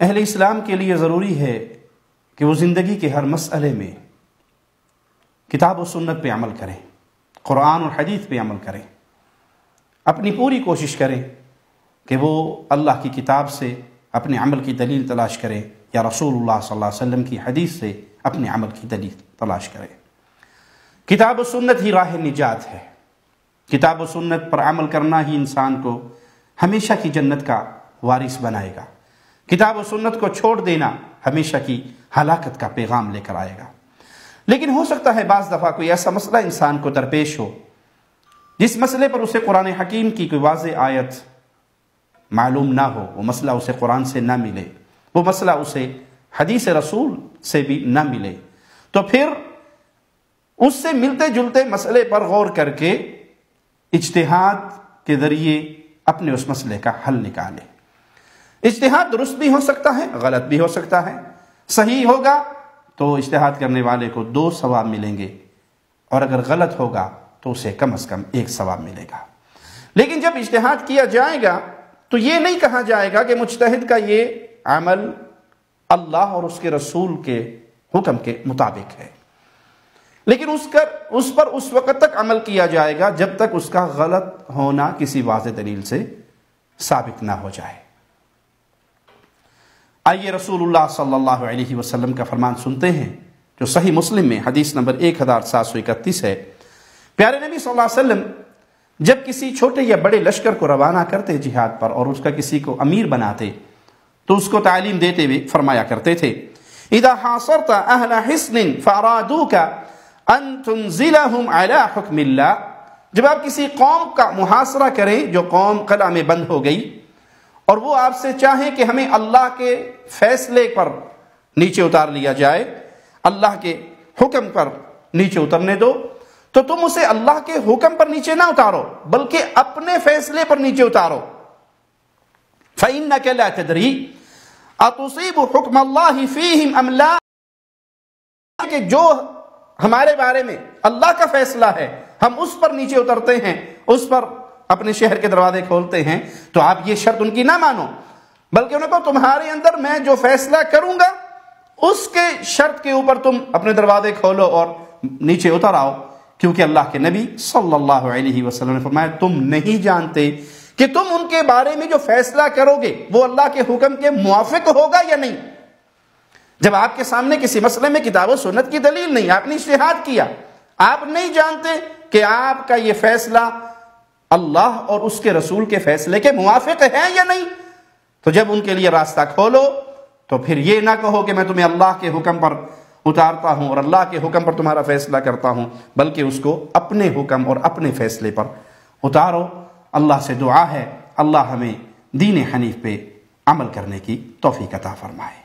اہل اسلام کے لیے ضروری ہے کہ وہ زندگی کے ہر مسئلے میں کتاب و سنت پہ عمل کریں، قرآن اور حدیث پہ عمل کریں، اپنی پوری کوشش کریں کہ وہ اللہ کی کتاب سے اپنے عمل کی دلیل تلاش کریں یا رسول اللہ صلی اللہ علیہ وسلم کی حدیث سے اپنے عمل کی دلیل تلاش کریں۔ کتاب و سنت ہی راہ نجات ہے، کتاب و سنت پر عمل کرنا ہی انسان کو ہمیشہ کی جنت کا وارث بنائے گا، کتاب و سنت کو چھوڑ دینا ہمیشہ کی ہلاکت کا پیغام لے کر آئے گا۔ لیکن ہو سکتا ہے بعض دفعہ کوئی ایسا مسئلہ انسان کو درپیش ہو جس مسئلے پر اسے قرآن حکیم کی کوئی واضح آیت معلوم نہ ہو، وہ مسئلہ اسے قرآن سے نہ ملے، وہ مسئلہ اسے حدیث رسول سے بھی نہ ملے، تو پھر اس سے ملتے جلتے مسئلے پر غور کر کے اجتہاد کے ذریعے اپنے اس مسئلے کا حل نکالے۔ اجتہاد درست بھی ہو سکتا ہے، غلط بھی ہو سکتا ہے۔ صحیح ہوگا تو اجتہاد کرنے والے کو 2 ثواب ملیں گے، اور اگر غلط ہوگا تو اسے کم از کم 1 ثواب ملے گا۔ لیکن جب اجتہاد کیا جائے گا تو یہ نہیں کہا جائے گا کہ مجتہد کا یہ عمل اللہ اور اس کے رسول کے حکم کے مطابق ہے، لیکن اس پر اس وقت تک عمل کیا جائے گا جب تک اس کا غلط ہونا کسی واضح دلیل سے ثابت نہ ہو جائے۔ آئیے رسول اللہ صلی اللہ علیہ وسلم کا فرمان سنتے ہیں جو صحیح مسلم میں حدیث نمبر 1731 ہے۔ پیارے نبی صلی اللہ علیہ وسلم جب کسی چھوٹے یا بڑے لشکر کو روانہ کرتے جہاد پر اور اس کا کسی کو امیر بناتے تو اس کو تعلیم دیتے ہوئے فرمایا کرتے تھے، اذا حاصرت اہل حصن فارادوک ان تنزلهم على حکم اللہ، جب آپ کسی قوم کا محاصرہ کریں جو قوم قلعہ میں بند ہو گئی اور وہ آپ سے چاہیں کہ ہمیں اللہ کے فیصلے پر نیچے اتار لیا جائے، اللہ کے حکم پر نیچے اترنے دو، تو تم اسے اللہ کے حکم پر نیچے نہ اتارو بلکہ اپنے فیصلے پر نیچے اتارو۔ فَإِنَّكَ لَا تَدْرِي أَتُصِيبُ حُكْمَ اللَّهِ فِيهِمْ أَمْ لَا، کہ جو ہمارے بارے میں اللہ کا فیصلہ ہے ہم اس پر نیچے اترتے ہیں، اس پر اپنے شہر کے دروازے کھولتے ہیں، تو آپ یہ شرط ان کی نہ مانو بلکہ انہیں کہو تمہارے اندر میں جو فیصلہ کروں گا اس کے شرط کے اوپر تم اپنے دروازے کھولو اور نیچے اتر آؤ، کیونکہ اللہ کے نبی صلی اللہ علیہ وسلم نے فرمایا تم نہیں جانتے کہ تم ان کے بارے میں جو فیصلہ کرو گے وہ اللہ کے حکم کے موافق ہوگا یا نہیں۔ جب آپ کے سامنے کسی مسئلے میں کتاب و سنت کی دلیل نہیں، آپ نے اجتہاد کیا، آپ نہیں جانتے کہ آپ کا یہ فیصلہ اللہ اور اس کے رسول کے فیصلے کے موافق ہے یا نہیں، تو جب ان کے لیے راستہ کھولو تو پھر یہ نہ کہو کہ میں تمہیں اللہ کے حکم پر اتارتا ہوں اور اللہ کے حکم پر تمہارا فیصلہ کرتا ہوں، بلکہ اس کو اپنے حکم اور اپنے فیصلے پر اتارو۔ اللہ سے دعا ہے اللہ ہمیں دین حنیف پہ عمل کرنے کی توفیق عطا فرمائے۔